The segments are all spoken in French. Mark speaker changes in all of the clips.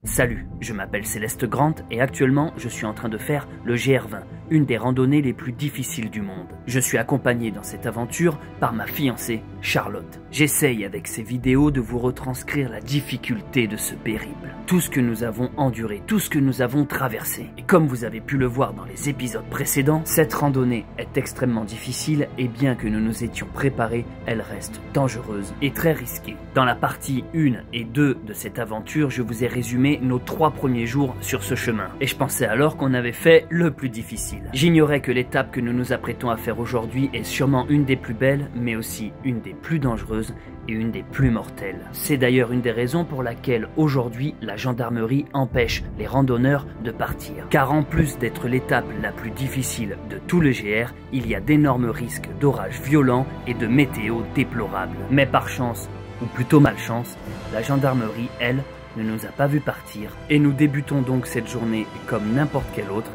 Speaker 1: Salut, je m'appelle Céleste Grant et actuellement je suis en train de faire le GR20, une des randonnées les plus difficiles du monde. Je suis accompagné dans cette aventure par ma fiancée Charlotte. J'essaye avec ces vidéos de vous retranscrire la difficulté de ce périple. Tout ce que nous avons enduré, tout ce que nous avons traversé. Et comme vous avez pu le voir dans les épisodes précédents, cette randonnée est extrêmement difficile et bien que nous nous étions préparés, elle reste dangereuse et très risquée. Dans la partie 1 et 2 de cette aventure, je vous ai résumé nos 3 premiers jours sur ce chemin. Et je pensais alors qu'on avait fait le plus difficile. J'ignorais que l'étape que nous nous apprêtons à faire aujourd'hui est sûrement une des plus belles, mais aussi une des plus dangereuses et une des plus mortelles. C'est d'ailleurs une des raisons pour laquelle aujourd'hui la gendarmerie empêche les randonneurs de partir. Car en plus d'être l'étape la plus difficile de tout le GR, il y a d'énormes risques d'orages violents et de météo déplorable. Mais par chance, ou plutôt malchance, la gendarmerie, elle, ne nous a pas vu partir et nous débutons donc cette journée comme n'importe quelle autre,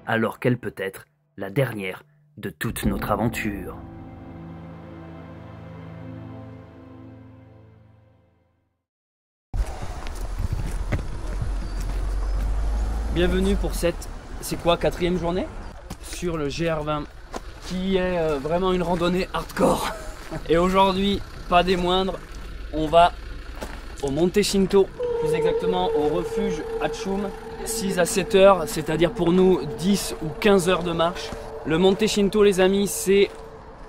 Speaker 1: alors qu'elle peut être la dernière de toute notre aventure.
Speaker 2: Bienvenue pour cette, c'est quoi, 4e journée sur le GR20 qui est vraiment une randonnée hardcore. Et aujourd'hui, pas des moindres, on va au Monte Cinto, plus exactement au refuge Atchoum, 6 à 7 heures, c'est-à-dire pour nous 10 ou 15 heures de marche. Le Monte Cinto, les amis, c'est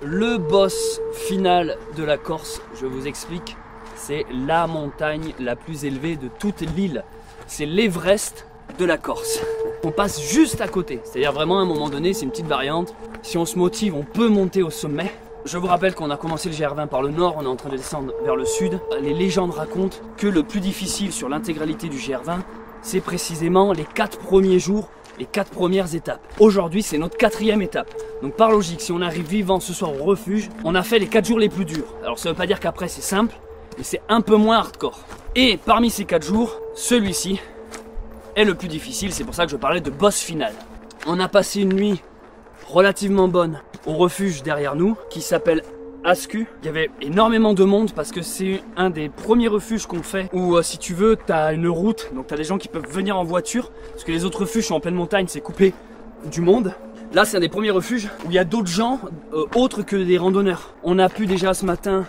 Speaker 2: le boss final de la Corse, je vous explique. C'est la montagne la plus élevée de toute l'île. C'est l'Everest de la Corse. On passe juste à côté, c'est-à-dire vraiment à un moment donné, c'est une petite variante. Si on se motive, on peut monter au sommet. Je vous rappelle qu'on a commencé le GR20 par le nord, on est en train de descendre vers le sud. Les légendes racontent que le plus difficile sur l'intégralité du GR20, c'est précisément les 4 premiers jours, les 4 premières étapes. Aujourd'hui, c'est notre 4e étape. Donc par logique, si on arrive vivant ce soir au refuge, on a fait les 4 jours les plus durs. Alors ça veut pas dire qu'après c'est simple, mais c'est un peu moins hardcore. Et parmi ces 4 jours, celui-ci est le plus difficile, c'est pour ça que je parlais de boss final. On a passé une nuit relativement bonne au refuge derrière nous qui s'appelle Ascu. Il y avait énormément de monde parce que c'est un des premiers refuges qu'on fait où si tu veux tu as une route, donc tu as des gens qui peuvent venir en voiture parce que les autres refuges sont en pleine montagne, c'est coupé du monde. Là c'est un des premiers refuges où il y a d'autres gens autres que des randonneurs. On a pu déjà ce matin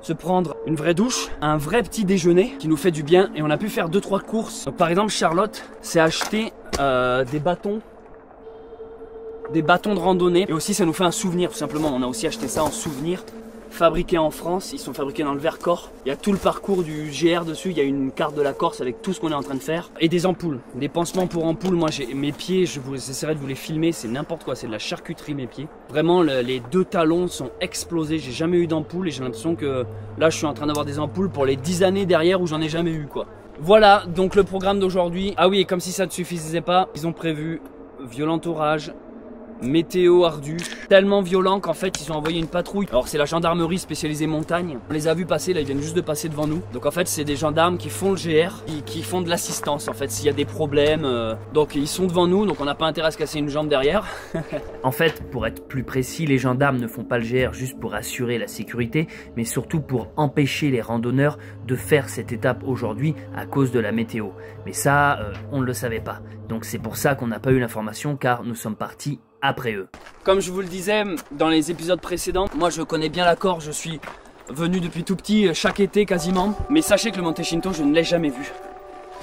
Speaker 2: se prendre une vraie douche, un vrai petit déjeuner qui nous fait du bien et on a pu faire 2-3 courses. Donc par exemple Charlotte s'est acheté des bâtons de randonnée et aussi ça nous fait un souvenir tout simplement. On a aussi acheté ça en souvenir, fabriqué en France, ils sont fabriqués dans le Vercors. Il y a tout le parcours du GR dessus, il y a une carte de la Corse avec tout ce qu'on est en train de faire et des ampoules, des pansements pour ampoules. Moi j'ai mes pieds, j'essaierai de vous les filmer, c'est n'importe quoi, c'est de la charcuterie mes pieds. Vraiment les 2 talons sont explosés, j'ai jamais eu d'ampoule et j'ai l'impression que là je suis en train d'avoir des ampoules pour les 10 années derrière où j'en ai jamais eu quoi. Voilà donc le programme d'aujourd'hui. Ah oui, et comme si ça ne suffisait pas, ils ont prévu violent orage, météo ardu, tellement violent qu'en fait ils ont envoyé une patrouille. Alors c'est la gendarmerie spécialisée montagne. On les a vus passer, là ils viennent juste de passer devant nous. Donc en fait c'est des gendarmes qui font le GR, qui font de l'assistance en fait s'il y a des problèmes. Donc ils sont devant nous, donc on n'a pas intérêt à se casser une jambe derrière.
Speaker 1: En fait, pour être plus précis, les gendarmes ne font pas le GR juste pour assurer la sécurité, mais surtout pour empêcher les randonneurs de faire cette étape aujourd'hui à cause de la météo. Mais ça, on ne le savait pas. Donc c'est pour ça qu'on n'a pas eu l'information car nous sommes partis après eux.
Speaker 2: Comme je vous le disais dans les épisodes précédents, moi je connais bien la Corse, je suis venu depuis tout petit, chaque été quasiment. Mais sachez que le Monte Cinto, je ne l'ai jamais vu.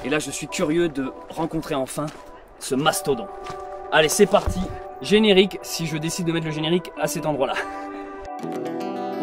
Speaker 2: Et là je suis curieux de rencontrer enfin ce mastodon. Allez c'est parti, générique, si je décide de mettre le générique à cet endroit-là.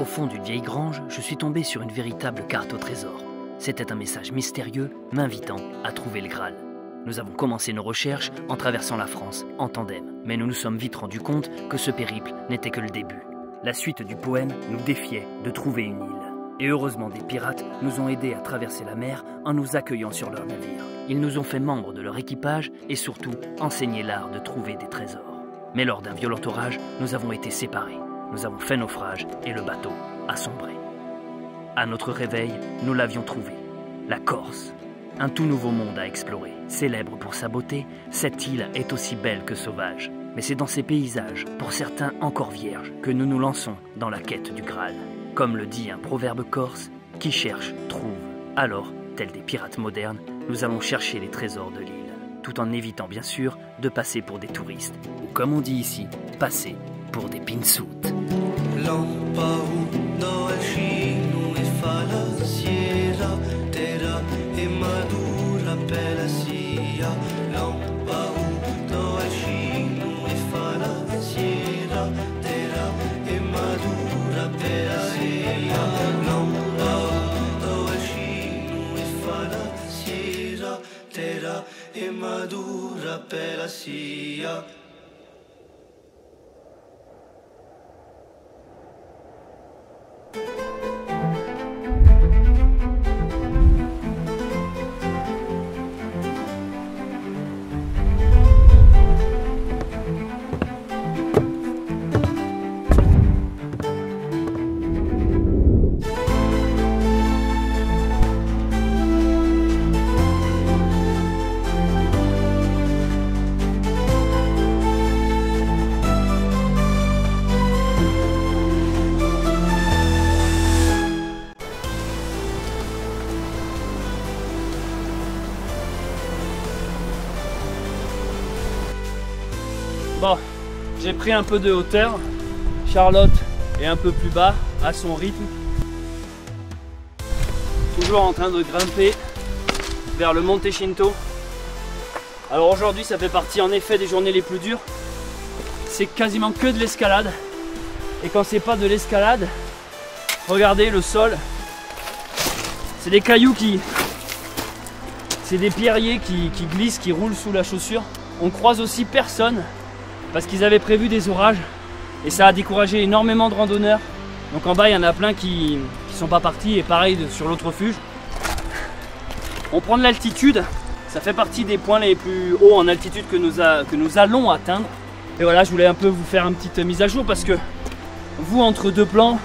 Speaker 1: Au fond d'une vieille grange, je suis tombé sur une véritable carte au trésor. C'était un message mystérieux m'invitant à trouver le Graal. Nous avons commencé nos recherches en traversant la France en tandem, mais nous nous sommes vite rendus compte que ce périple n'était que le début. La suite du poème nous défiait de trouver une île. Et heureusement des pirates nous ont aidés à traverser la mer en nous accueillant sur leur navire. Ils nous ont fait membres de leur équipage et surtout enseigné l'art de trouver des trésors. Mais lors d'un violent orage, nous avons été séparés. Nous avons fait naufrage et le bateau a sombré. À notre réveil, nous l'avions trouvé, la Corse. Un tout nouveau monde à explorer. Célèbre pour sa beauté, cette île est aussi belle que sauvage. Mais c'est dans ces paysages, pour certains encore vierges, que nous nous lançons dans la quête du Graal. Comme le dit un proverbe corse, qui cherche, trouve. Alors, tels des pirates modernes, nous allons chercher les trésors de l'île, tout en évitant bien sûr de passer pour des touristes, ou comme on dit ici, passer pour des pinsoutes.
Speaker 2: Bon, j'ai pris un peu de hauteur. Charlotte est un peu plus bas, à son rythme. Toujours en train de grimper vers le Monte Cinto. Alors aujourd'hui, ça fait partie en effet des journées les plus dures. C'est quasiment que de l'escalade. Et quand c'est pas de l'escalade, regardez le sol. C'est des cailloux c'est des pierriers qui glissent, qui roulent sous la chaussure. On croise aussi personne parce qu'ils avaient prévu des orages et ça a découragé énormément de randonneurs. Donc en bas, il y en a plein qui sont pas partis et pareil sur l'autre refuge. On prend de l'altitude, ça fait partie des points les plus hauts en altitude que nous allons atteindre. Et voilà, je voulais un peu vous faire une petite mise à jour parce que vous, entre deux plans,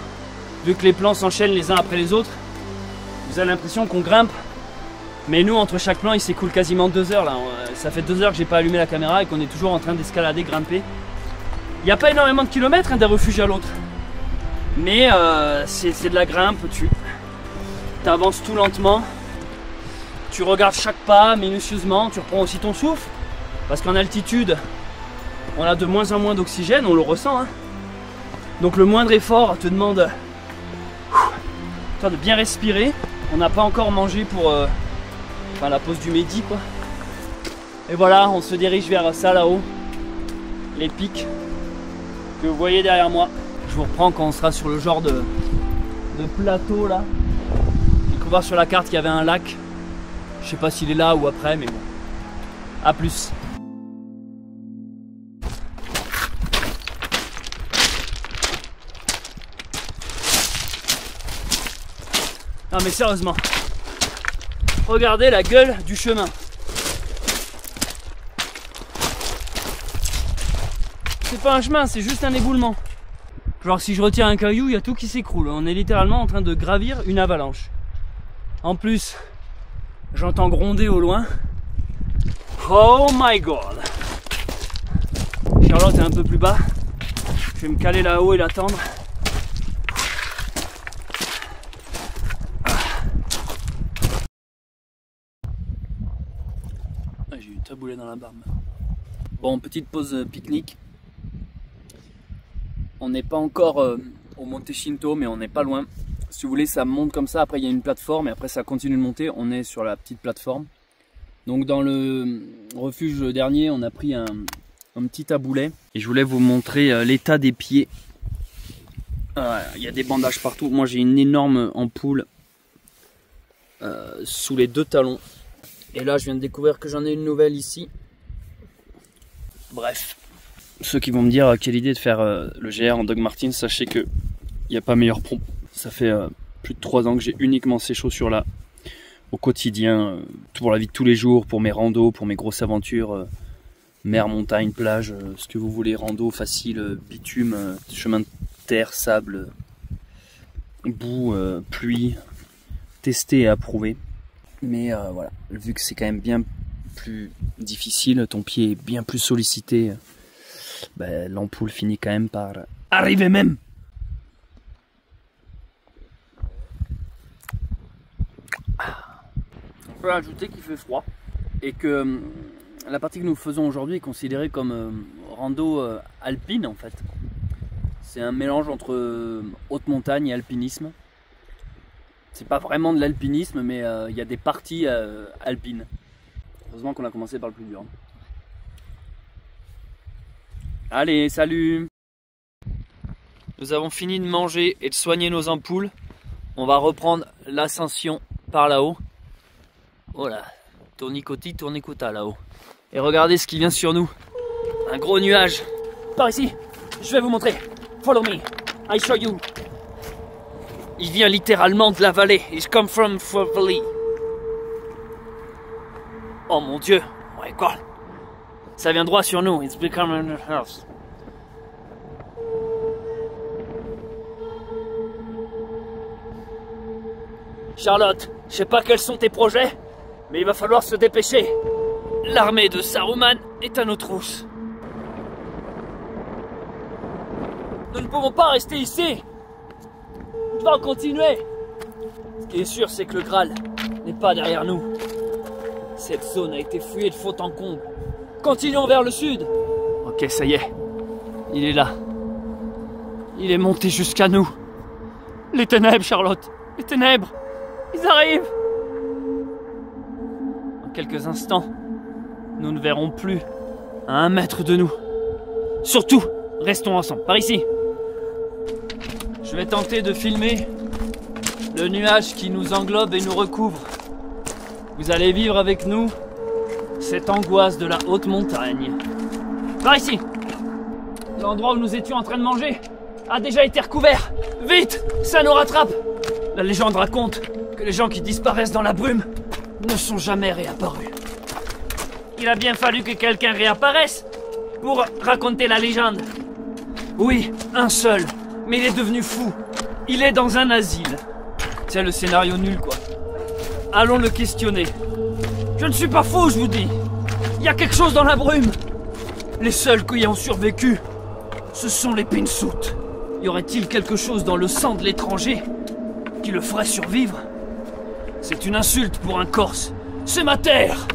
Speaker 2: vu que les plans s'enchaînent les uns après les autres, vous avez l'impression qu'on grimpe. Mais nous, entre chaque plan, il s'écoule quasiment 2 heures là. Ça fait 2 heures que j'ai pas allumé la caméra et qu'on est toujours en train d'escalader, grimper. Il n'y a pas énormément de kilomètres d'un refuge à l'autre. Mais c'est de la grimpe, tu avances tout lentement. Tu regardes chaque pas minutieusement, tu reprends aussi ton souffle. Parce qu'en altitude, on a de moins en moins d'oxygène, on le ressent. Hein. Donc le moindre effort te demande de bien respirer. On n'a pas encore mangé pour la pause du midi quoi. Et voilà, on se dirige vers ça là-haut, les pics que vous voyez derrière moi. Je vous reprends quand on sera sur le genre de plateau là. J'ai cru voir sur la carte qu'il y avait un lac. Je sais pas s'il est là ou après, mais bon. A plus. Non mais sérieusement, regardez la gueule du chemin. C'est pas un chemin, c'est juste un éboulement. Genre si je retire un caillou, il y a tout qui s'écroule. On est littéralement en train de gravir une avalanche. En plus, j'entends gronder au loin. Oh my god. Charlotte est un peu plus bas. Je vais me caler là-haut et l'attendre. J'ai eu taboulet dans la barbe. Bon, petite pause pique-nique. On n'est pas encore au Monte Cinto, mais on n'est pas loin. Si vous voulez, ça monte comme ça. Après, il y a une plateforme et après, ça continue de monter. On est sur la petite plateforme. Donc, dans le refuge dernier, on a pris un petit taboulet. Et je voulais vous montrer l'état des pieds. Il y a des bandages partout. Moi, j'ai une énorme ampoule sous les 2 talons. Et là, je viens de découvrir que j'en ai une nouvelle ici. Bref, ceux qui vont me dire quelle idée de faire le GR en Doug Martens, sachez que il n'y a pas meilleure pompe. Ça fait plus de 3 ans que j'ai uniquement ces chaussures là au quotidien, pour la vie de tous les jours, pour mes randos, pour mes grosses aventures, mer, montagne, plage, ce que vous voulez, rando facile, bitume, chemin de terre, sable, boue, pluie, testé et approuvé. Mais voilà, vu que c'est quand même bien plus difficile, ton pied est bien plus sollicité, l'ampoule finit quand même par arriver même. peux ajouter qu'il fait froid et que la partie que nous faisons aujourd'hui est considérée comme rando alpine en fait. C'est un mélange entre haute montagne et alpinisme. C'est pas vraiment de l'alpinisme, mais il y a des parties alpines. Heureusement qu'on a commencé par le plus dur. Allez, salut! Nous avons fini de manger et de soigner nos ampoules. On va reprendre l'ascension par là-haut. Voilà, tournicoti, tournicota là-haut. Et regardez ce qui vient sur nous. Un gros nuage. Par ici, je vais vous montrer. Follow me, I show you. Il vient littéralement de la vallée. He's come from the valley. Oh mon Dieu, oh my God. Ça vient droit sur nous. It's becoming a house. Charlotte, je sais pas quels sont tes projets, mais il va falloir se dépêcher. L'armée de Saruman est à nos trousses. Nous ne pouvons pas rester ici. On va continuer. Ce qui est sûr, c'est que le Graal n'est pas derrière nous. Cette zone a été fouillée de fond en comble. Continuons vers le sud. Ok, ça y est. Il est là. Il est monté jusqu'à nous. Les ténèbres, Charlotte. Les ténèbres. Ils arrivent. En quelques instants, nous ne verrons plus à 1 mètre de nous. Surtout, restons ensemble. Par ici. Je vais tenter de filmer le nuage qui nous englobe et nous recouvre. Vous allez vivre avec nous cette angoisse de la haute montagne. Par ici. L'endroit où nous étions en train de manger a déjà été recouvert. Vite, ça nous rattrape. La légende raconte que les gens qui disparaissent dans la brume ne sont jamais réapparus. Il a bien fallu que quelqu'un réapparaisse pour raconter la légende. Oui, un seul, mais il est devenu fou. Il est dans un asile. C'est le scénario nul, quoi. Allons le questionner. Je ne suis pas fou, je vous dis. Il y a quelque chose dans la brume. Les seuls qui ont survécu, ce sont les Pinsouts. Y aurait-il quelque chose dans le sang de l'étranger qui le ferait survivre? C'est une insulte pour un Corse. C'est ma terre!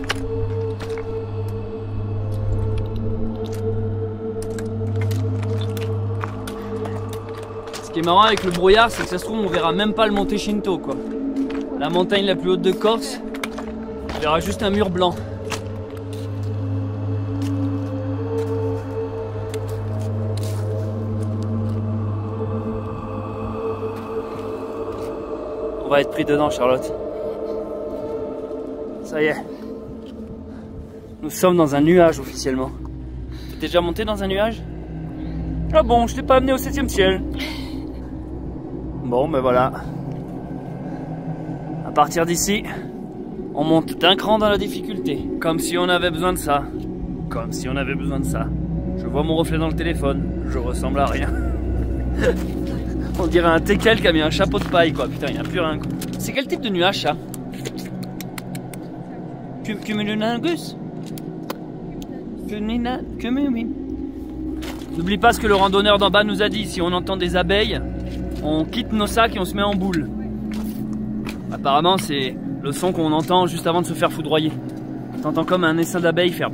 Speaker 2: Ce qui est marrant avec le brouillard, c'est que ça se trouve, on verra même pas le Monte Shinto, quoi. La montagne la plus haute de Corse, on verra juste un mur blanc. On va être pris dedans, Charlotte. Ça y est. Nous sommes dans un nuage officiellement. T'es déjà monté dans un nuage? Ah bon, je t'ai pas amené au 7e ciel. Bon, ben voilà. À partir d'ici, on monte d'un cran dans la difficulté. Comme si on avait besoin de ça. Comme si on avait besoin de ça. Je vois mon reflet dans le téléphone. Je ressemble à rien. On dirait un teckel qui a mis un chapeau de paille, quoi. Putain, il n'y a plus rien, quoi. C'est quel type de nuage, ça? Cumulonimbus? N'oublie pas ce que le randonneur d'en bas nous a dit. Si on entend des abeilles, on quitte nos sacs et on se met en boule. Apparemment, c'est le son qu'on entend juste avant de se faire foudroyer. T'entends comme un essaim d'abeilles faire...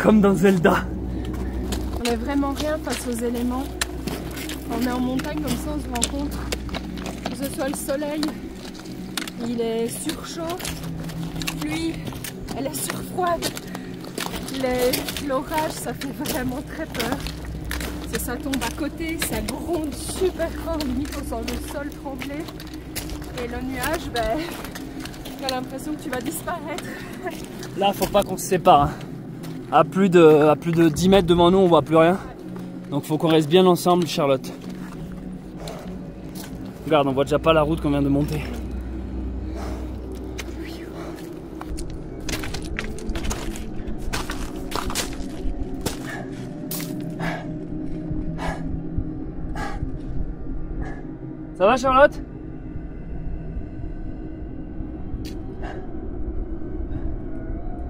Speaker 2: Comme dans Zelda.
Speaker 3: On n'est vraiment rien face aux éléments. On est en montagne, comme ça on se rend compte que ce soit le soleil, il est surchaud, la pluie, elle est surfroide. L'orage, ça fait vraiment très peur. Ça tombe à côté, ça gronde super fort, limite on sent le sol trembler. Et le nuage, ben, t'as l'impression que tu vas disparaître.
Speaker 2: Là, faut pas qu'on se sépare. Hein. À plus de 10 mètres devant nous, on voit plus rien. Donc faut qu'on reste bien ensemble, Charlotte. Regarde, on voit déjà pas la route qu'on vient de monter. Ça va, Charlotte?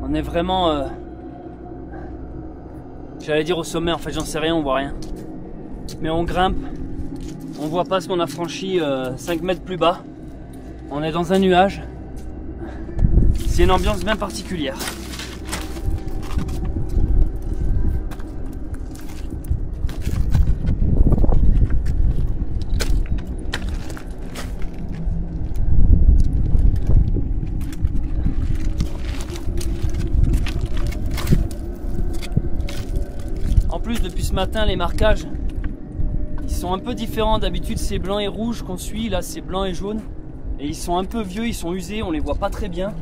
Speaker 2: On est vraiment... J'allais dire au sommet, en fait j'en sais rien, on voit rien. Mais on grimpe, on voit pas ce qu'on a franchi 5 mètres plus bas. On est dans un nuage. C'est une ambiance bien particulière. En plus, depuis ce matin, les marquages, ils sont un peu différents. D'habitude, c'est blanc et rouge qu'on suit. Là, c'est blanc et jaune. Et ils sont un peu vieux, ils sont usés, on les voit pas très bien.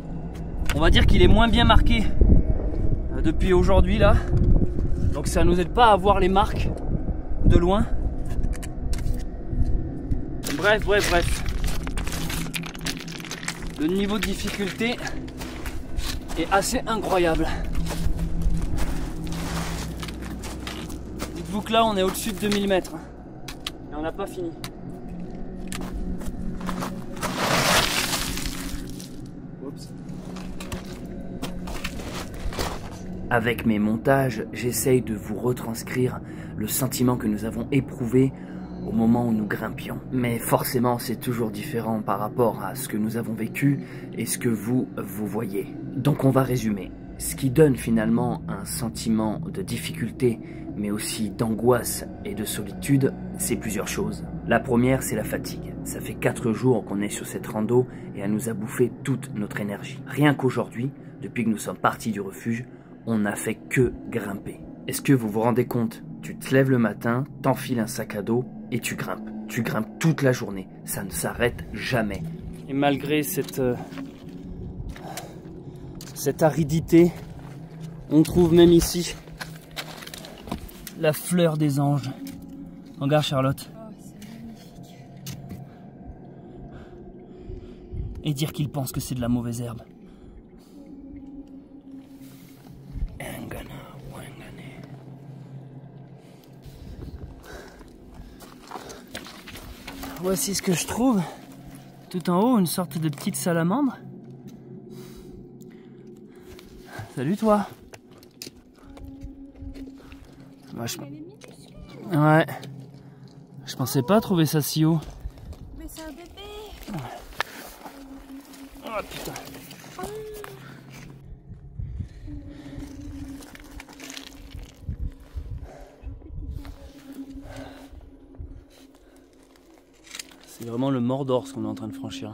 Speaker 2: On va dire qu'il est moins bien marqué depuis aujourd'hui là. Donc ça nous aide pas à voir les marques de loin. Bref. Le niveau de difficulté est assez incroyable. Dites-vous que là on est au-dessus de 2000 mètres. Et on n'a pas fini.
Speaker 1: Avec mes montages, j'essaye de vous retranscrire le sentiment que nous avons éprouvé au moment où nous grimpions. Mais forcément, c'est toujours différent par rapport à ce que nous avons vécu et ce que vous voyez. Donc on va résumer. Ce qui donne finalement un sentiment de difficulté, mais aussi d'angoisse et de solitude, c'est plusieurs choses. La première, c'est la fatigue. Ça fait 4 jours qu'on est sur cette rando et elle nous a bouffé toute notre énergie. Rien qu'aujourd'hui, depuis que nous sommes partis du refuge, on n'a fait que grimper. Est-ce que vous vous rendez compte? Tu te lèves le matin, t'enfiles un sac à dos et tu grimpes. Tu grimpes toute la journée. Ça ne s'arrête jamais.
Speaker 2: Et malgré cette aridité, on trouve même ici la fleur des anges. Regarde Charlotte.
Speaker 3: Oh, c'est magnifique.
Speaker 2: Et dire qu'il pense que c'est de la mauvaise herbe. Voici ce que je trouve. Tout en haut, une sorte de petite salamandre. Salut toi. Ouais. Je pensais pas trouver ça si haut.
Speaker 3: Mais c'est un bébé.
Speaker 2: Oh putain. C'est vraiment le Mordor ce qu'on est en train de franchir.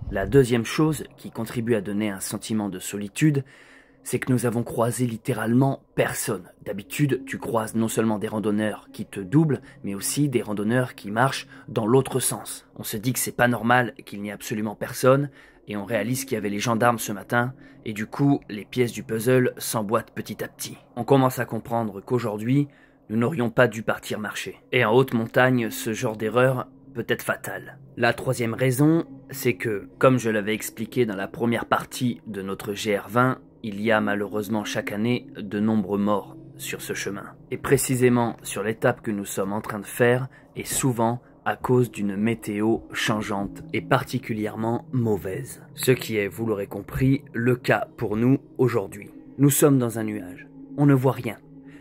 Speaker 1: La deuxième chose qui contribue à donner un sentiment de solitude, c'est que nous avons croisé littéralement personne. D'habitude, tu croises non seulement des randonneurs qui te doublent, mais aussi des randonneurs qui marchent dans l'autre sens. On se dit que c'est pas normal, qu'il n'y ait absolument personne, et on réalise qu'il y avait les gendarmes ce matin, et du coup, les pièces du puzzle s'emboîtent petit à petit. On commence à comprendre qu'aujourd'hui, nous n'aurions pas dû partir marcher. Et en haute montagne, ce genre d'erreur peut être fatale. La troisième raison, c'est que, comme je l'avais expliqué dans la première partie de notre GR20, il y a malheureusement chaque année de nombreux morts sur ce chemin. Et précisément sur l'étape que nous sommes en train de faire, et souvent à cause d'une météo changeante et particulièrement mauvaise. Ce qui est, vous l'aurez compris, le cas pour nous aujourd'hui. Nous sommes dans un nuage. On ne voit rien.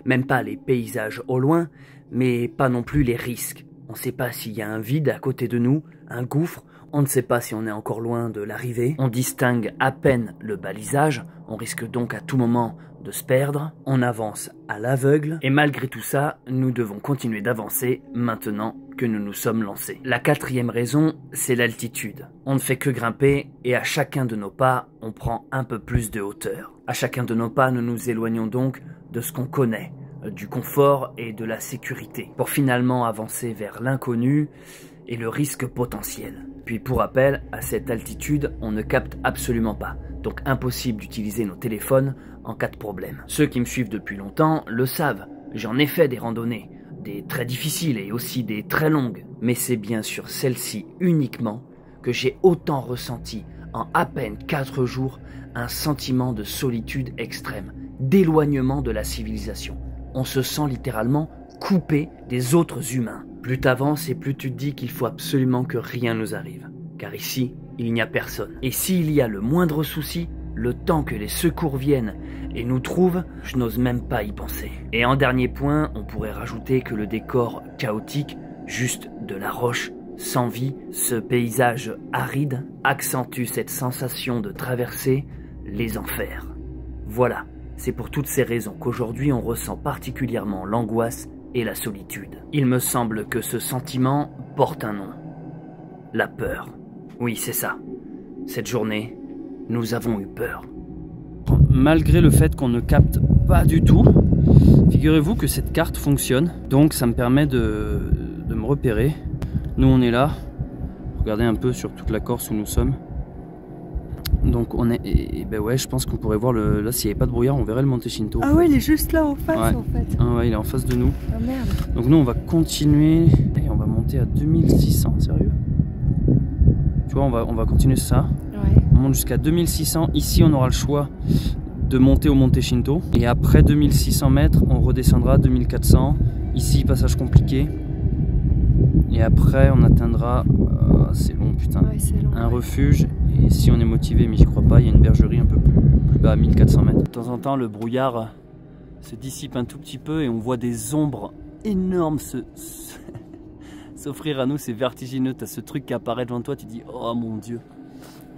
Speaker 1: Même pas les paysages au loin, mais pas non plus les risques. On ne sait pas s'il y a un vide à côté de nous, un gouffre, on ne sait pas si on est encore loin de l'arrivée, on distingue à peine le balisage, on risque donc à tout moment de se perdre, on avance à l'aveugle, et malgré tout ça, nous devons continuer d'avancer maintenant que nous nous sommes lancés. La quatrième raison, c'est l'altitude. On ne fait que grimper, et à chacun de nos pas, on prend un peu plus de hauteur. À chacun de nos pas, nous nous éloignons donc de ce qu'on connaît, du confort et de la sécurité, pour finalement avancer vers l'inconnu et le risque potentiel. Puis pour rappel, à cette altitude, on ne capte absolument pas, donc impossible d'utiliser nos téléphones en cas de problème. Ceux qui me suivent depuis longtemps le savent, j'en ai fait des randonnées, des très difficiles et aussi des très longues, mais c'est bien sur celle-ci uniquement que j'ai autant ressenti en à peine 4 jours un sentiment de solitude extrême, d'éloignement de la civilisation. On se sent littéralement coupé des autres humains. Plus t'avances et plus tu te dis qu'il faut absolument que rien nous arrive. Car ici, il n'y a personne. Et s'il y a le moindre souci, le temps que les secours viennent et nous trouvent, je n'ose même pas y penser. Et en dernier point, on pourrait rajouter que le décor chaotique, juste de la roche, sans vie, ce paysage aride accentue cette sensation de traverser les enfers. Voilà, c'est pour toutes ces raisons qu'aujourd'hui on ressent particulièrement l'angoisse et la solitude. Il me semble que ce sentiment porte un nom. La peur. Oui, c'est ça. Cette journée, nous avons eu peur.
Speaker 2: Malgré le fait qu'on ne capte pas du tout, figurez-vous que cette carte fonctionne. Donc ça me permet de me repérer. Nous on est là. Regardez un peu sur toute la Corse où nous sommes. Donc on est... Et ben ouais, je pense qu'on pourrait voir le... Là s'il n'y avait pas de brouillard, on verrait le Monte Cinto.
Speaker 3: Ah ouais, il est juste là en face en fait.
Speaker 2: Ah ouais, il est en face de nous.
Speaker 3: Ah merde.
Speaker 2: Donc nous on va continuer. Et on va monter à 2600, sérieux? Tu vois, on va continuer ça.
Speaker 3: Ouais.
Speaker 2: On monte jusqu'à 2600. Ici on aura le choix de monter au Monte Cinto. Et après 2600 mètres, on redescendra à 2400. Ici, passage compliqué. Et après on atteindra... c'est long putain.
Speaker 3: Ouais, c'est long.
Speaker 2: Un refuge. Et si on est motivé, mais j'y crois pas, il y a une bergerie un peu plus bas à 1400 mètres. De temps en temps, le brouillard se dissipe un tout petit peu et on voit des ombres énormes s'offrir à nous. C'est vertigineux. Tu as ce truc qui apparaît devant toi, tu dis oh mon dieu.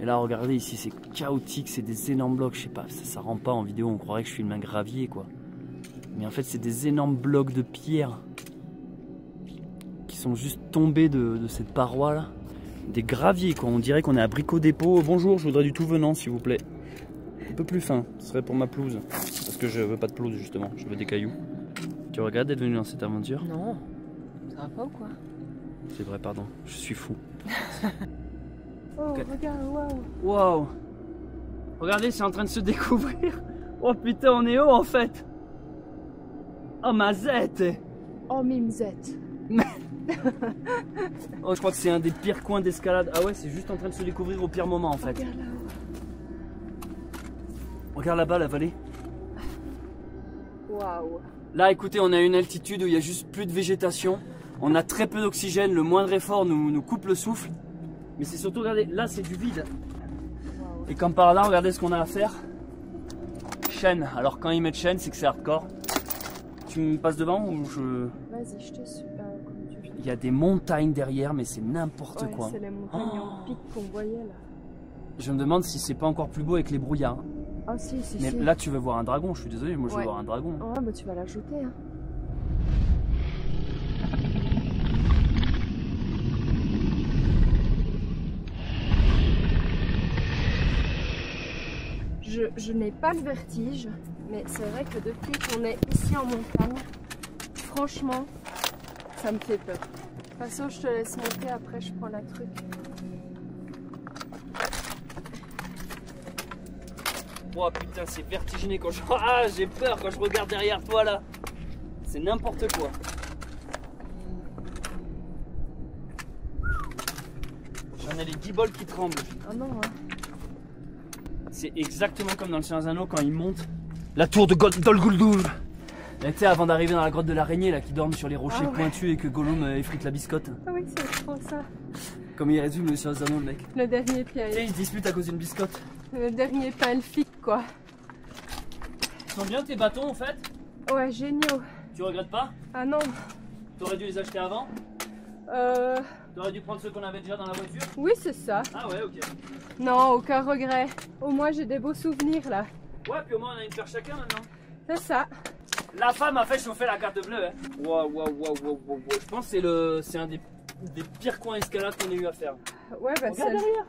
Speaker 2: Et là, regardez ici, c'est chaotique, c'est des énormes blocs. Je sais pas, ça rend pas en vidéo, on croirait que je filme un gravier quoi. Mais en fait, c'est des énormes blocs de pierre qui sont juste tombés de cette paroi là. Des graviers quoi, on dirait qu'on est à Brico Dépôt. Bonjour, je voudrais du tout venant s'il vous plaît. Un peu plus fin, ce serait pour ma pelouse. Parce que je veux pas de pelouse justement, je veux des cailloux. Tu regrettes d'être venu dans cette aventure?
Speaker 3: Non, ça va pas ou quoi?
Speaker 2: C'est vrai, pardon, je suis fou.
Speaker 3: Oh, okay. Regarde, waouh!
Speaker 2: Waouh! Regardez, c'est en train de se découvrir. Oh putain, on est haut en fait! Oh ma zette!
Speaker 3: Oh mimzette!
Speaker 2: Oh, je crois que c'est un des pires coins d'escalade. Ah ouais, c'est juste en train de se découvrir au pire moment en fait.
Speaker 3: Regarde là-haut.
Speaker 2: Regarde là-bas la vallée.
Speaker 3: Waouh.
Speaker 2: Là, écoutez, on est à une altitude où il y a juste plus de végétation. On a très peu d'oxygène. Le moindre effort nous coupe le souffle. Mais c'est surtout, regardez, là c'est du vide. Wow. Et comme par là, regardez ce qu'on a à faire. Chaîne. Alors quand ils mettent chaîne, c'est que c'est hardcore. Tu me passes devant ou je...
Speaker 3: Vas-y, je te suis.
Speaker 2: Il y a des montagnes derrière, mais c'est n'importe quoi.
Speaker 3: C'est les montagnes en pic qu'on voyait là.
Speaker 2: Je me demande si c'est pas encore plus beau avec les brouillards.
Speaker 3: Ah si, si,
Speaker 2: mais
Speaker 3: si.
Speaker 2: là tu veux voir un dragon, je suis désolé, moi je veux voir un dragon.
Speaker 3: Ouais, bah tu vas l'ajouter. Hein. Je n'ai pas le vertige, mais c'est vrai que depuis qu'on est ici en montagne, franchement, ça me fait peur. De toute façon, je te laisse monter, après je prends la truc.
Speaker 2: Oh putain, c'est vertigineux quand je... Ah, j'ai peur quand je regarde derrière toi là. C'est n'importe quoi. J'en ai les guibolles qui tremblent.
Speaker 3: Ah non, hein.
Speaker 2: C'est exactement comme dans le Seigneur des Anneaux quand ils montent la tour de Dol Guldur. Tu sais, avant d'arriver dans la grotte de l'araignée là, qui dorment sur les rochers pointus et que Gollum effrite la biscotte.
Speaker 3: Ah oui, c'est trop ça.
Speaker 2: Comme il résume le Seigneur des Anneaux, le mec.
Speaker 3: Le dernier pied.
Speaker 2: Tu sais, ils se disputent à cause d'une biscotte.
Speaker 3: Le dernier pain elfique, quoi.
Speaker 2: Ils sont bien tes bâtons en fait?
Speaker 3: Ouais, géniaux.
Speaker 2: Tu regrettes pas?
Speaker 3: Ah non.
Speaker 2: T'aurais dû les acheter avant? T'aurais dû prendre ceux qu'on avait déjà dans la voiture?
Speaker 3: Oui, c'est ça.
Speaker 2: Ah ouais, ok.
Speaker 3: Non, aucun regret. Au moins, j'ai des beaux souvenirs là.
Speaker 2: Ouais, puis au moins on a une paire chacun maintenant.
Speaker 3: C'est ça.
Speaker 2: La femme a fait chauffer la carte bleue. Hein. Waouh, waouh, waouh, waouh, waouh. Je pense que c'est un des pires coins escalade qu'on ait eu à faire.
Speaker 3: Ouais, bah c'est...
Speaker 2: derrière.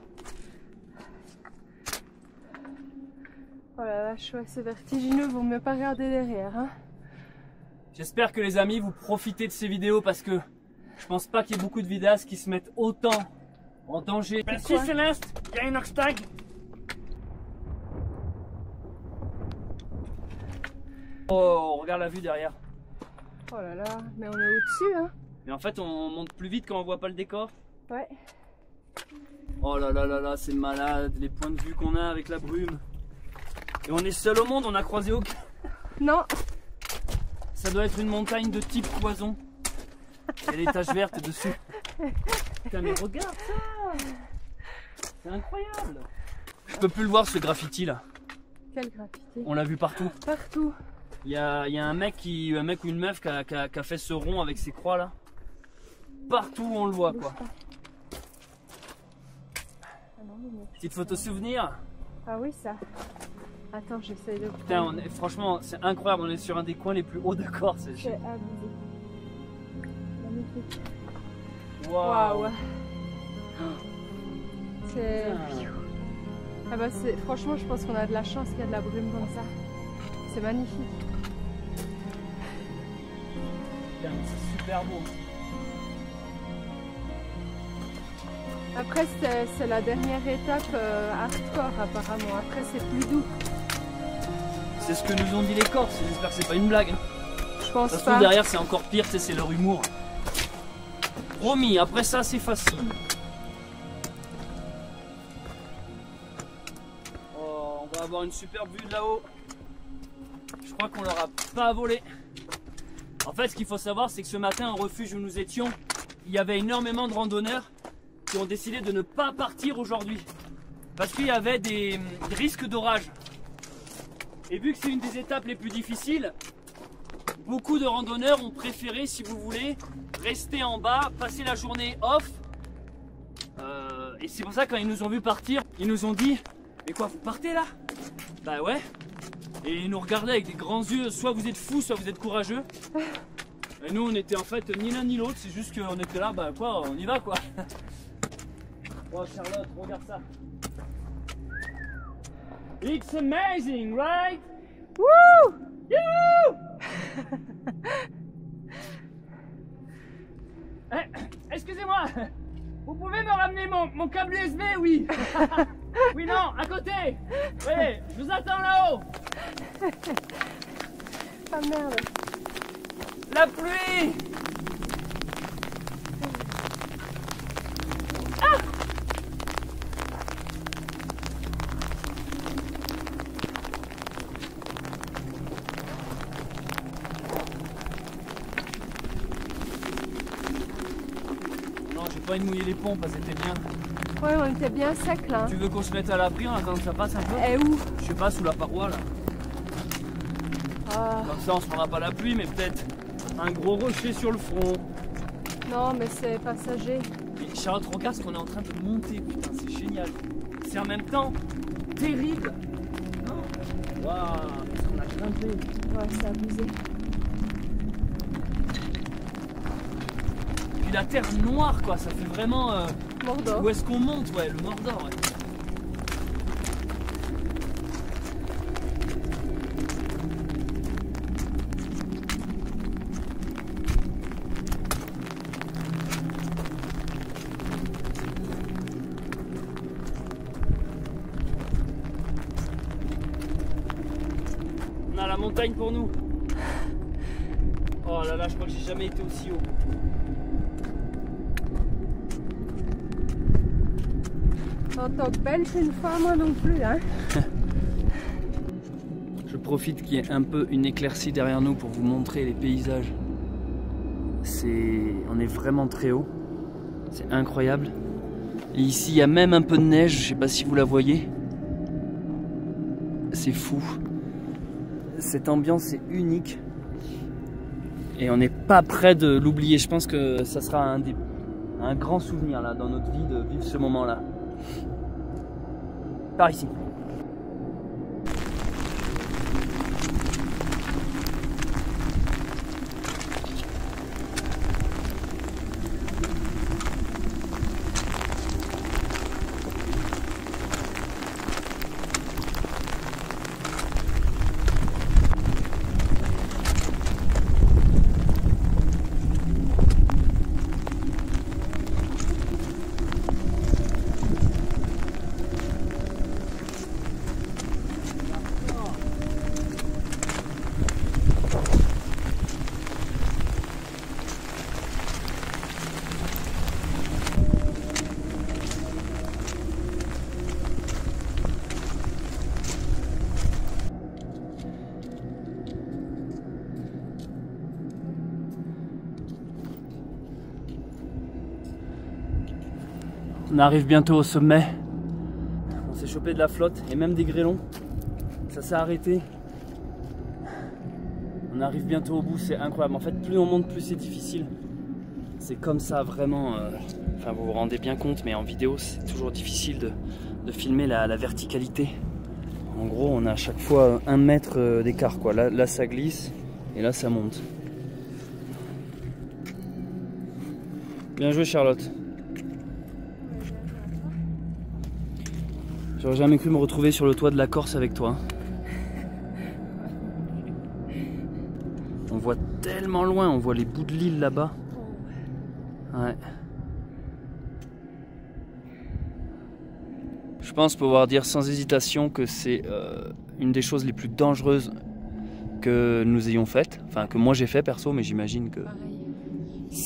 Speaker 3: Oh la vache, ouais, c'est vertigineux, vaut mieux pas regarder derrière. Hein.
Speaker 2: J'espère que les amis, vous profitez de ces vidéos parce que je pense pas qu'il y ait beaucoup de vidéastes qui se mettent autant en danger. Merci Céleste, il y a une oxtag. Oh, regarde la vue derrière.
Speaker 3: Oh là là, mais on est au-dessus, hein.
Speaker 2: Mais en fait, on monte plus vite quand on voit pas le décor.
Speaker 3: Ouais.
Speaker 2: Oh là là là là, c'est malade, les points de vue qu'on a avec la brume. Et on est seul au monde, on a croisé aucun.
Speaker 3: Non.
Speaker 2: Ça doit être une montagne de type poison. Il y a des taches vertes dessus. Putain, mais regarde ça. C'est incroyable. Je peux plus le voir ce graffiti là.
Speaker 3: Quel graffiti?
Speaker 2: On l'a vu partout.
Speaker 3: Partout.
Speaker 2: Il y a un mec ou une meuf qui a fait ce rond avec ses croix là. Partout où on le voit quoi. Petite photo souvenir.
Speaker 3: Ah oui, ça. Attends, j'essaye de...
Speaker 2: Putain, franchement, c'est incroyable, on est sur un des coins les plus hauts de Corse.
Speaker 3: C'est abusé. Magnifique.
Speaker 2: Waouh.
Speaker 3: Wow. C'est... Ah bah franchement, je pense qu'on a de la chance qu'il y a de la brume comme ça. C'est magnifique.
Speaker 2: Putain, c'est super beau.
Speaker 3: Après, c'est la dernière étape hardcore apparemment. Après, c'est plus doux.
Speaker 2: C'est ce que nous ont dit les Corses, j'espère que c'est pas une blague.
Speaker 3: Je pense
Speaker 2: Ça se
Speaker 3: pas.
Speaker 2: trouve derrière c'est encore pire, c'est leur humour. Promis, après ça c'est facile. Oh, on va avoir une superbe vue de là-haut. Je crois qu'on l'aura pas volé. En fait, ce qu'il faut savoir, c'est que ce matin, au refuge où nous étions, il y avait énormément de randonneurs qui ont décidé de ne pas partir aujourd'hui. Parce qu'il y avait des risques d'orage. Et vu que c'est une des étapes les plus difficiles, beaucoup de randonneurs ont préféré, si vous voulez, rester en bas, passer la journée off. Et c'est pour ça, quand ils nous ont vu partir, ils nous ont dit « Mais quoi, vous partez là ?» Bah ouais. Et ils nous regardaient avec des grands yeux, soit vous êtes fous, soit vous êtes courageux. Et nous, on était en fait ni l'un ni l'autre, c'est juste qu'on était là, bah quoi, on y va quoi. Oh Charlotte, regarde ça. It's amazing, right?
Speaker 3: Wouh!
Speaker 2: Excusez-moi, vous pouvez me ramener mon câble USB, oui? Oui, non, à côté. Oui, je vous attends là-haut.
Speaker 3: Ah merde.
Speaker 2: La pluie. Non, j'ai pas envie de mouiller les pompes, c'était bien.
Speaker 3: Ouais, on était bien sec là.
Speaker 2: Tu veux qu'on se mette à l'abri en attendant que ça passe un peu?
Speaker 3: Et où?
Speaker 2: Je sais pas, sous la paroi là.
Speaker 3: Ah.
Speaker 2: Comme ça on se prendra pas la pluie, mais peut-être un gros rocher sur le front.
Speaker 3: Non, mais c'est passager.
Speaker 2: Et Charlotte, regarde ce qu'on est en train de monter, putain, c'est génial. C'est en même temps terrible. Waouh, qu'est-ce qu'on a grimpé.
Speaker 3: Ouais, c'est abusé.
Speaker 2: Puis la terre noire quoi, ça fait vraiment...
Speaker 3: Mordor.
Speaker 2: Où est-ce qu'on monte? Ouais, le Mordor. Ouais. On a la montagne pour nous. Oh là là, je crois que j'ai jamais été aussi haut.
Speaker 3: En tant que Belge, une fois, moi non plus, hein.
Speaker 2: Je profite qu'il y ait un peu une éclaircie derrière nous pour vous montrer les paysages. On est vraiment très haut. C'est incroyable. Et ici, il y a même un peu de neige. Je sais pas si vous la voyez. C'est fou. Cette ambiance est unique. Et on n'est pas prêt de l'oublier. Je pense que ça sera un grand souvenir là, dans notre vie de vivre ce moment-là. Par ici. On arrive bientôt au sommet. On s'est chopé de la flotte et même des grêlons. Ça s'est arrêté. On arrive bientôt au bout, c'est incroyable. En fait, plus on monte, plus c'est difficile. C'est comme ça, vraiment. Enfin, vous vous rendez bien compte, mais en vidéo, c'est toujours difficile de filmer la verticalité. En gros, on a à chaque fois 1 mètre d'écart, quoi. Là, ça glisse et là, ça monte. Bien joué, Charlotte. J'aurais jamais cru me retrouver sur le toit de la Corse avec toi. On voit tellement loin, on voit les bouts de l'île là-bas. Ouais. Je pense pouvoir dire sans hésitation que c'est une des choses les plus dangereuses que nous ayons faites. Enfin, que moi j'ai fait perso, mais j'imagine que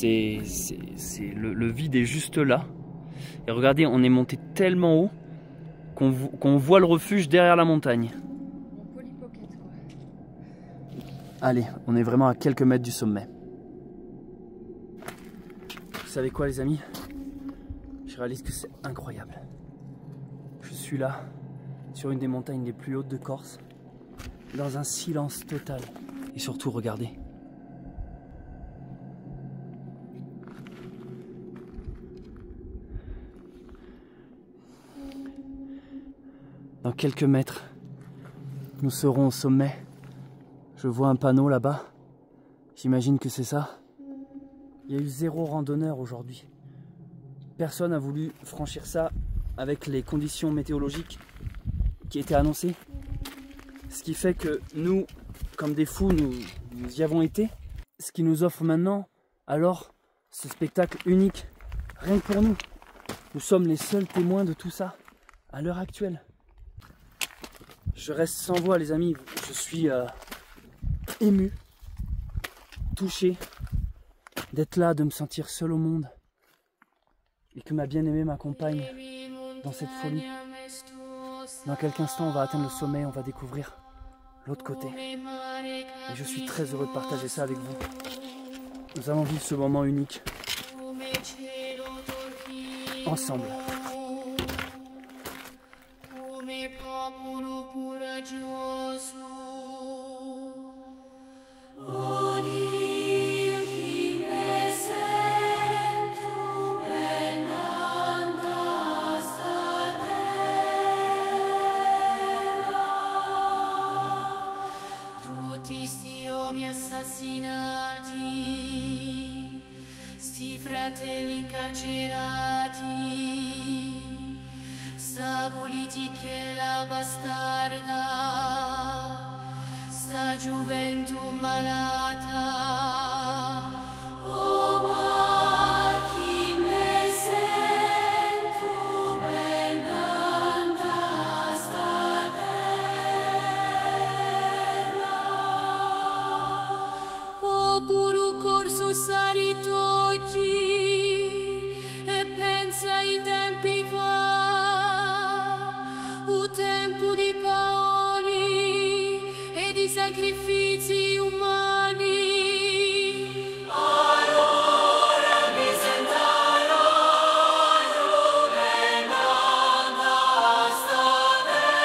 Speaker 2: le vide est juste là. Et regardez, on est monté tellement haut qu'on voit le refuge derrière la montagne. Allez, on est vraiment à quelques mètres du sommet. Vous savez quoi les amis? Je réalise que c'est incroyable. Je suis là, sur une des montagnes les plus hautes de Corse, dans un silence total. Et surtout, regardez. Dans quelques mètres, nous serons au sommet. Je vois un panneau là-bas. J'imagine que c'est ça. Il y a eu 0 randonneur aujourd'hui. Personne n'a voulu franchir ça avec les conditions météorologiques qui étaient annoncées. Ce qui fait que nous, comme des fous, nous y avons été. Ce qui nous offre maintenant, alors, ce spectacle unique, rien que pour nous. Nous sommes les seuls témoins de tout ça, à l'heure actuelle. Je reste sans voix les amis, je suis ému, touché d'être là, de me sentir seul au monde et que ma bien-aimée m'accompagne dans cette folie. Dans quelques instants, on va atteindre le sommet, on va découvrir l'autre côté. Et je suis très heureux de partager ça avec vous. Nous allons vivre ce moment unique ensemble.
Speaker 4: Assassinati, sti fratelli incarcerati, sta politica e la bastarda, sta gioventù malata. Oh, ma chi me sento ben andata sta terra. Oh, puro corso sarito oggi e pensa ai tempi fa, o tempo di paoni e di sacrifici umani. Allora mi sentarono venanda sta terra.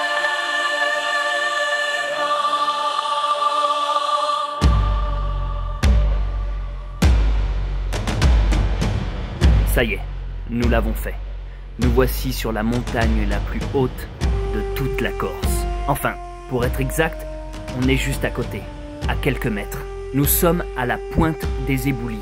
Speaker 1: Ça y est, nous l'avons fait. Nous voici sur la montagne la plus haute de toute la Corse. Enfin, pour être exact, on est juste à côté, à quelques mètres. Nous sommes à la pointe des Éboulis,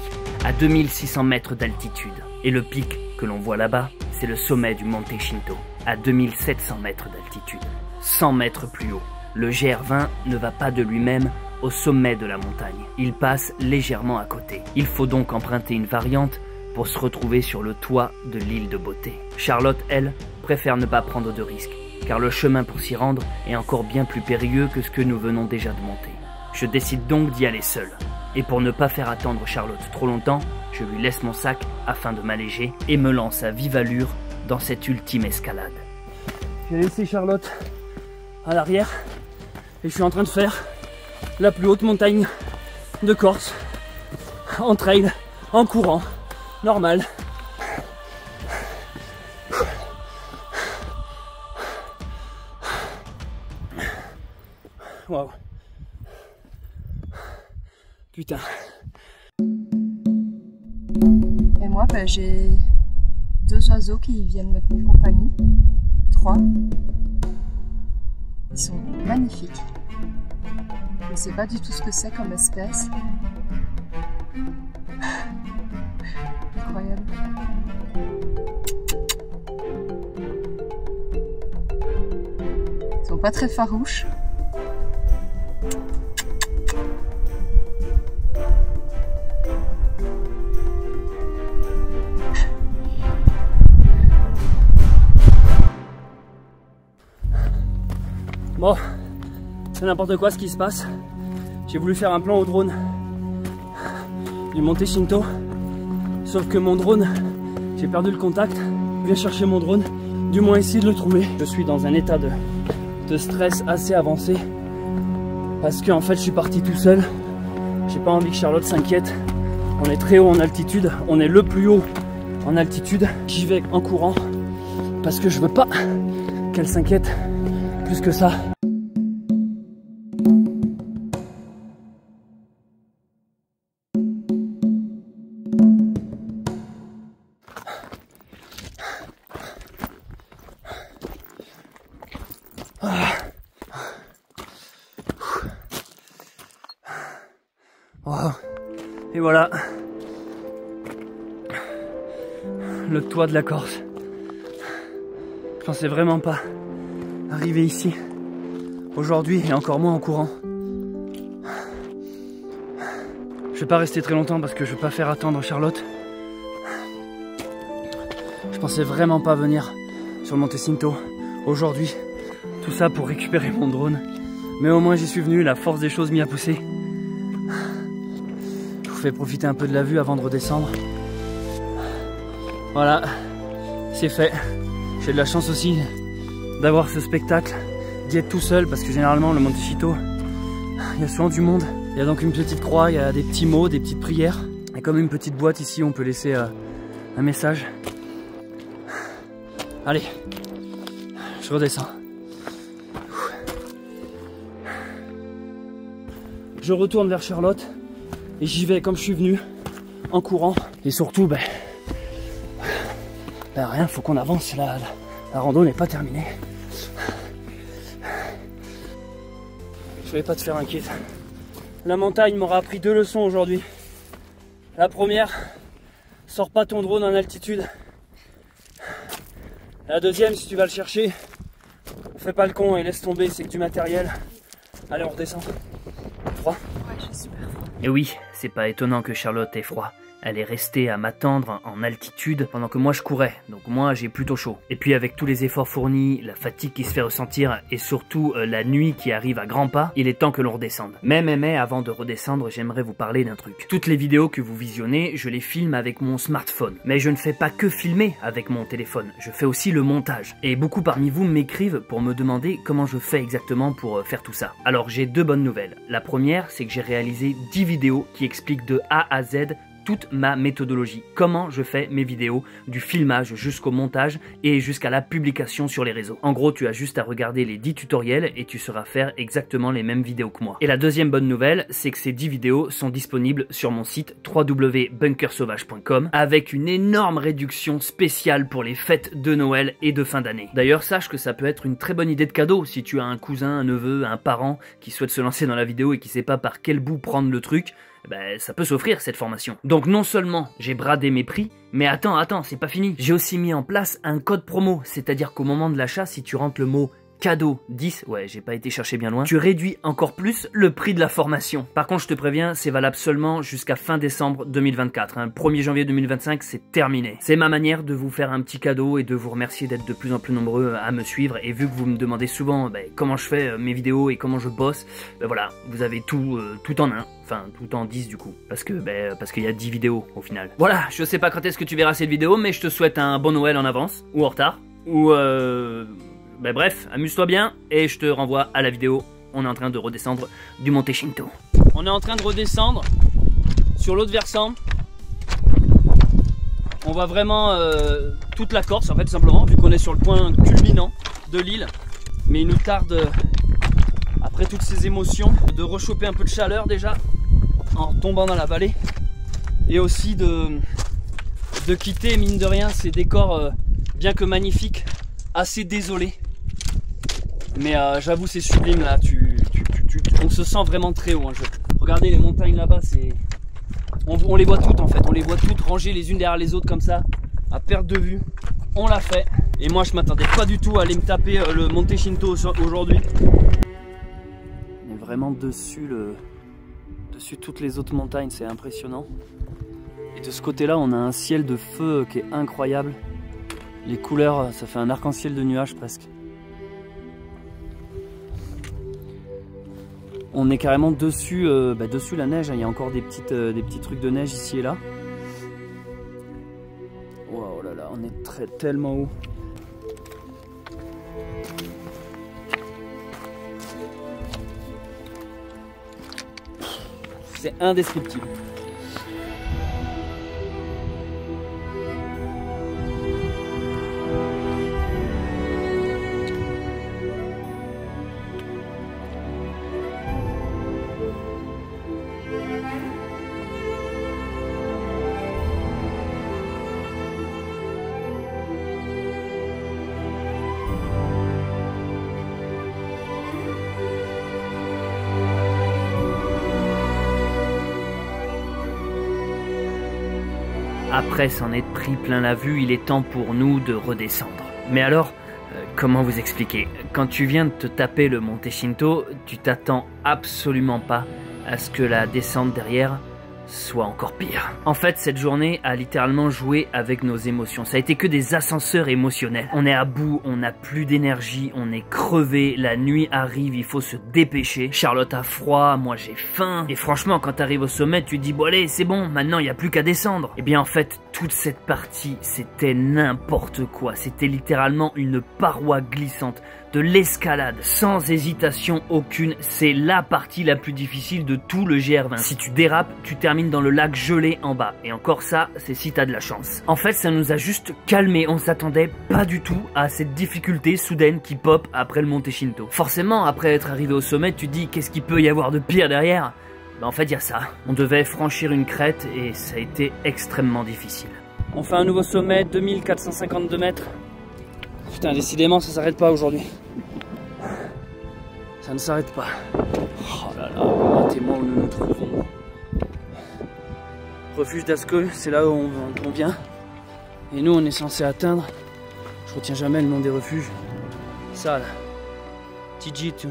Speaker 1: à 2600 mètres d'altitude. Et le pic que l'on voit là-bas, c'est le sommet du Monte Cinto, à 2700 mètres d'altitude. 100 mètres plus haut. Le GR20 ne va pas de lui-même au sommet de la montagne. Il passe légèrement à côté. Il faut donc emprunter une variante pour se retrouver sur le toit de l'île de Beauté. Charlotte, elle, préfère ne pas prendre de risques, car le chemin pour s'y rendre est encore bien plus périlleux que ce que nous venons déjà de monter. Je décide donc d'y aller seul. Et pour ne pas faire attendre Charlotte trop longtemps, je lui laisse mon sac afin de m'alléger et me lance à vive allure dans cette ultime escalade.
Speaker 2: J'ai laissé Charlotte à l'arrière et je suis en train de faire la plus haute montagne de Corse, en trail, en courant, normal. Waouh. Putain.
Speaker 3: Et moi, j'ai 2 oiseaux qui viennent me tenir compagnie. 3. Ils sont magnifiques. Je ne sais pas du tout ce que c'est comme espèce. Incroyable. Ils sont pas très farouches.
Speaker 2: Bon, c'est n'importe quoi ce qui se passe. J'ai voulu faire un plan au drone du Monte Cinto, sauf que mon drone, j'ai perdu le contact. Je viens chercher mon drone, du moins essayer de le trouver. Je suis dans un état de stress assez avancé parce que en fait je suis parti tout seul. J'ai pas envie que Charlotte s'inquiète. On est très haut en altitude, on est le plus haut en altitude. J'y vais en courant parce que je veux pas qu'elle s'inquiète plus que ça. Wow. Et voilà le toit de la Corse. Je pensais vraiment pas arriver ici aujourd'hui et encore moins en courant. Je vais pas rester très longtemps parce que je vais pas faire attendre Charlotte. Je pensais vraiment pas venir sur le Monte Cinto aujourd'hui. Tout ça pour récupérer mon drone. Mais au moins j'y suis venu, la force des choses m'y a poussé. Je vous fais profiter un peu de la vue avant de redescendre. Voilà, c'est fait. J'ai de la chance aussi d'avoir ce spectacle, d'y être tout seul parce que généralement le Monte Cinto, il y a souvent du monde. Il y a donc une petite croix, il y a des petits mots, des petites prières. Et comme une petite boîte ici, on peut laisser un message. Allez, je redescends. Je retourne vers Charlotte et j'y vais comme je suis venu, en courant. Et surtout, rien, faut qu'on avance, la rando n'est pas terminée. Je vais pas te faire inquiéter. La montagne m'aura appris 2 leçons aujourd'hui. La première, sors pas ton drone en altitude. La deuxième, si tu vas le chercher, fais pas le con et laisse tomber, c'est que du matériel. Allez, on redescend. Froid ?
Speaker 3: Ouais, je suis super froid.
Speaker 1: Et oui, c'est pas étonnant que Charlotte ait froid. Elle est restée à m'attendre en altitude pendant que moi je courais, donc moi j'ai plutôt chaud. Et puis avec tous les efforts fournis, la fatigue qui se fait ressentir et surtout la nuit qui arrive à grands pas, il est temps que l'on redescende. Mais avant de redescendre, j'aimerais vous parler d'un truc. Toutes les vidéos que vous visionnez, je les filme avec mon smartphone. Mais je ne fais pas que filmer avec mon téléphone, je fais aussi le montage. Et beaucoup parmi vous m'écrivent pour me demander comment je fais exactement pour faire tout ça. Alors j'ai 2 bonnes nouvelles. La première, c'est que j'ai réalisé 10 vidéos qui expliquent de A à Z toute ma méthodologie, comment je fais mes vidéos, du filmage jusqu'au montage et jusqu'à la publication sur les réseaux. En gros, tu as juste à regarder les 10 tutoriels et tu sauras faire exactement les mêmes vidéos que moi. Et la deuxième bonne nouvelle, c'est que ces 10 vidéos sont disponibles sur mon site www.bunkersauvage.com avec une énorme réduction spéciale pour les fêtes de Noël et de fin d'année. D'ailleurs, sache que ça peut être une très bonne idée de cadeau si tu as un cousin, un neveu, un parent qui souhaite se lancer dans la vidéo et qui sait pas par quel bout prendre le truc. Ça peut s'offrir cette formation. Donc non seulement j'ai bradé mes prix, mais attends, c'est pas fini. J'ai aussi mis en place un code promo, c'est-à-dire qu'au moment de l'achat, si tu rentres le mot cadeau 10, ouais j'ai pas été chercher bien loin, tu réduis encore plus le prix de la formation. Par contre je te préviens, c'est valable seulement jusqu'à fin décembre 2024. 1er janvier 2025 c'est terminé. C'est ma manière de vous faire un petit cadeau et de vous remercier d'être de plus en plus nombreux à me suivre. Et vu que vous me demandez souvent comment je fais mes vidéos et comment je bosse, voilà, vous avez tout en un. Enfin, tout en 10 du coup, parce qu'il y a 10 vidéos au final. Voilà, je sais pas quand est-ce que tu verras cette vidéo, mais je te souhaite un bon Noël en avance, ou en retard, ou bref, amuse-toi bien, et je te renvoie à la vidéo. On est en train de redescendre du Monte Cinto.
Speaker 2: On est en train de redescendre sur l'autre versant. On voit vraiment toute la Corse, en fait, simplement, vu qu'on est sur le point culminant de l'île. Mais il nous tarde, après toutes ces émotions, de rechoper un peu de chaleur déjà, en tombant dans la vallée. Et aussi de de quitter, mine de rien, ces décors, bien que magnifiques, assez désolés. Mais j'avoue, c'est sublime là, on se sent vraiment très haut. Hein. Regardez les montagnes là-bas, on les voit toutes en fait, on les voit toutes rangées les unes derrière les autres comme ça, à perte de vue. On l'a fait. Et moi, je m'attendais pas du tout à aller me taper le Monte Cinto aujourd'hui. On est vraiment dessus toutes les autres montagnes, c'est impressionnant. Et de ce côté-là, on a un ciel de feu qui est incroyable. Les couleurs, ça fait un arc-en-ciel de nuages presque. On est carrément dessus, dessus la neige, hein. Il y a encore des petits trucs de neige ici et là. Waouh là là, on est tellement haut. C'est indescriptible.
Speaker 1: Après s'en être pris plein la vue, il est temps pour nous de redescendre. Mais alors, comment vous expliquer? Quand tu viens de te taper le Monte Cinto, tu t'attends absolument pas à ce que la descente derrière soit encore pire. En fait, cette journée a littéralement joué avec nos émotions. Ça a été que des ascenseurs émotionnels. On est à bout, on n'a plus d'énergie, on est crevé, la nuit arrive, il faut se dépêcher. Charlotte a froid, moi j'ai faim. Et franchement, quand t'arrives au sommet, tu te dis bon allez, c'est bon, maintenant il n'y a plus qu'à descendre. Et bien en fait, toute cette partie, c'était n'importe quoi. C'était littéralement une paroi glissante. De l'escalade, sans hésitation aucune, c'est la partie la plus difficile de tout le GR20. Si tu dérapes, tu termines dans le lac gelé en bas. Et encore ça, c'est si t'as de la chance. En fait, ça nous a juste calmé. On s'attendait pas du tout à cette difficulté soudaine qui pop après le Monte Cinto. Forcément, après être arrivé au sommet, tu te dis qu'est-ce qu'il peut y avoir de pire derrière? Ben, en fait, il y a ça. On devait franchir une crête et ça a été extrêmement difficile.
Speaker 2: On fait un nouveau sommet, 2452 mètres. Putain, décidément, ça s'arrête pas aujourd'hui. Ça ne s'arrête pas. Oh là là, remontez-moi où nous nous trouvons. Refuge d'Ascol, c'est là où on vient. Et nous, on est censé atteindre, je retiens jamais le nom des refuges. Ça là, Tijitu.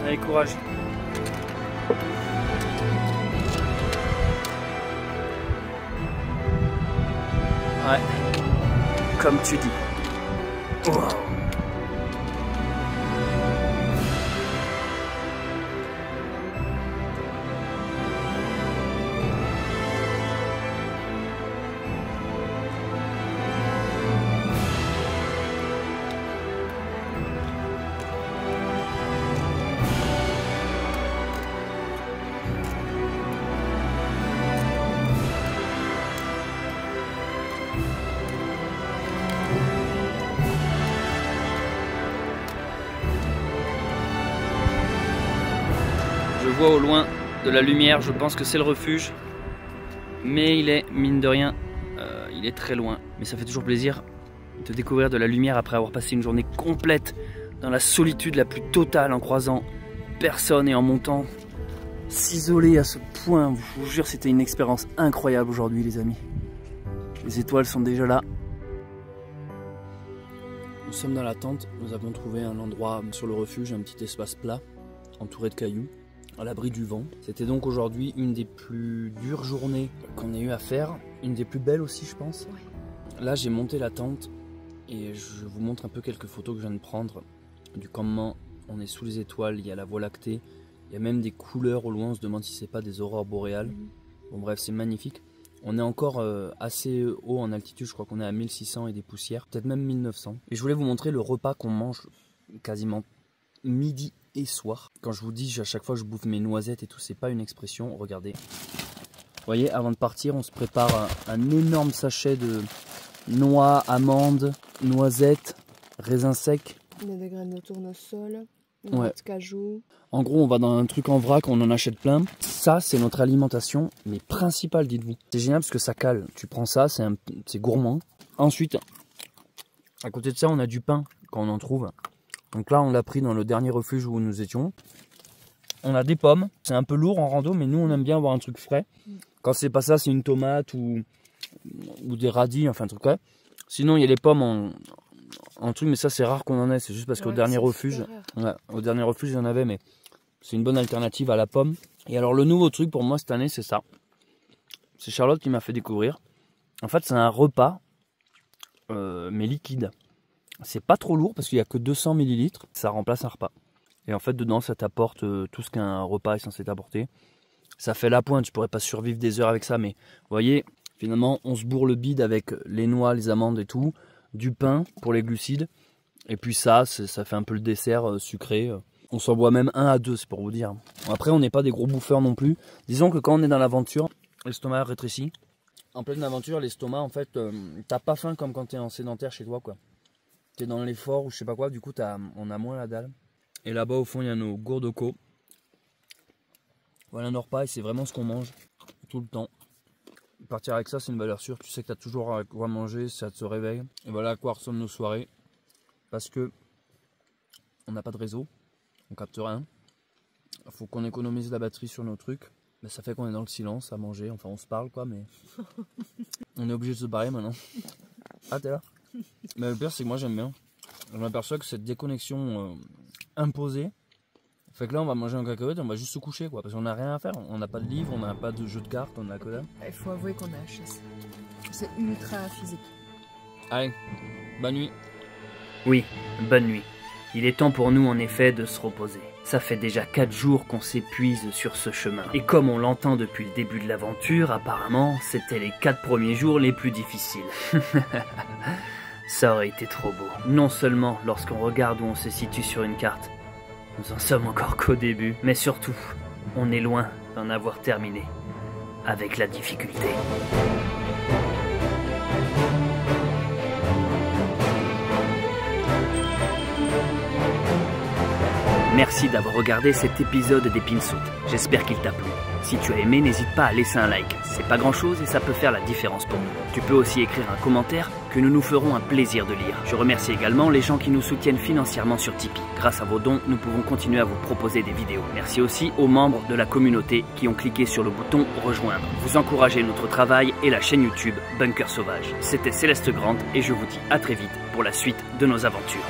Speaker 2: Allez, courage. Ouais, comme tu dis. Wow. Je vois au loin de la lumière, je pense que c'est le refuge. Mais il est, mine de rien, il est très loin. Mais ça fait toujours plaisir de découvrir de la lumière après avoir passé une journée complète dans la solitude la plus totale en croisant personne et en montant. S'isoler à ce point, je vous jure, c'était une expérience incroyable aujourd'hui les amis. Les étoiles sont déjà là. Nous sommes dans la tente, nous avons trouvé un endroit sur le refuge, un petit espace plat, entouré de cailloux, à l'abri du vent. C'était donc aujourd'hui une des plus dures journées qu'on ait eu à faire, une des plus belles aussi je pense. Ouais. Là j'ai monté la tente et je vous montre un peu quelques photos que je viens de prendre du campement. On est sous les étoiles, il y a la Voie lactée, il y a même des couleurs au loin, on se demande si c'est pas des aurores boréales. Bon bref, c'est magnifique. On est encore assez haut en altitude, je crois qu'on est à 1600 et des poussières, peut-être même 1900. Et je voulais vous montrer le repas qu'on mange quasiment midi et soir. Quand je vous dis à chaque fois je bouffe mes noisettes et tout, c'est pas une expression, regardez. Vous voyez, avant de partir, on se prépare un énorme sachet de noix, amandes, noisettes, raisins secs.
Speaker 3: Il y a des graines de tournesol,
Speaker 2: Ouais.
Speaker 3: de cajou.
Speaker 2: En gros, on va dans un truc en vrac, on en achète plein. Ça, c'est notre alimentation, mais principale, dites-vous. C'est génial parce que ça cale. Tu prends ça, c'est gourmand. Ensuite, à côté de ça, on a du pain quand on en trouve. Donc là, on l'a pris dans le dernier refuge où nous étions. On a des pommes. C'est un peu lourd en rando, mais nous, on aime bien avoir un truc frais. Quand c'est pas ça, c'est une tomate ou des radis, enfin un truc frais. Sinon, il y a les pommes en truc, mais ça, c'est rare qu'on en ait. C'est juste parce qu'au dernier refuge, au dernier refuge, il y en avait, mais c'est une bonne alternative à la pomme. Et alors, le nouveau truc pour moi cette année, c'est ça. C'est Charlotte qui m'a fait découvrir. En fait, c'est un repas, mais liquide. C'est pas trop lourd parce qu'il n'y a que 200 ml. Ça remplace un repas. Et en fait, dedans, ça t'apporte tout ce qu'un repas est censé t'apporter. Ça fait la pointe, je pourrais pas survivre des heures avec ça, mais vous voyez, finalement, on se bourre le bide avec les noix, les amandes et tout, du pain pour les glucides, et puis ça fait un peu le dessert sucré. On s'en boit même 1 à 2, c'est pour vous dire. Après, on n'est pas des gros bouffeurs non plus. Disons que quand on est dans l'aventure, l'estomac rétrécit. En pleine aventure, l'estomac, en fait, t'as pas faim comme quand t'es en sédentaire chez toi, quoi. T'es dans l'effort ou je sais pas quoi, du coup, on a moins la dalle. Et là-bas, au fond, il y a nos gourdes co. Voilà nos repas et c'est vraiment ce qu'on mange tout le temps. Partir avec ça, c'est une valeur sûre. Tu sais que tu as toujours à quoi manger, ça te réveille. Et voilà à quoi ressemblent nos soirées. Parce que on n'a pas de réseau, on capte rien. Il faut qu'on économise la batterie sur nos trucs. Mais ça fait qu'on est dans le silence à manger. Enfin, on se parle quoi, mais on est obligé de se barrer maintenant. Ah, t'es là? Mais le pire, c'est que moi j'aime bien. Je m'aperçois que cette déconnexion imposée fait que là on va manger un cacahuète et on va juste se coucher quoi, parce qu'on n'a rien à faire, on n'a pas de livre, on n'a pas de jeu de cartes, on n'a que dalle.
Speaker 3: Il faut avouer qu'on a HS. C'est ultra physique.
Speaker 2: Allez, bonne nuit.
Speaker 1: Oui, bonne nuit. Il est temps pour nous en effet de se reposer. Ça fait déjà 4 jours qu'on s'épuise sur ce chemin. Et comme on l'entend depuis le début de l'aventure, apparemment, c'était les 4 premiers jours les plus difficiles. Ça aurait été trop beau. Non seulement lorsqu'on regarde où on se situe sur une carte, nous en sommes encore qu'au début, mais surtout, on est loin d'en avoir terminé avec la difficulté. Merci d'avoir regardé cet épisode des Pinsout. J'espère qu'il t'a plu. Si tu as aimé, n'hésite pas à laisser un like. C'est pas grand chose et ça peut faire la différence pour nous. Tu peux aussi écrire un commentaire que nous nous ferons un plaisir de lire. Je remercie également les gens qui nous soutiennent financièrement sur Tipeee. Grâce à vos dons, nous pouvons continuer à vous proposer des vidéos. Merci aussi aux membres de la communauté qui ont cliqué sur le bouton rejoindre. Vous encouragez notre travail et la chaîne YouTube Bunker Sauvage. C'était Céleste Grant et je vous dis à très vite pour la suite de nos aventures.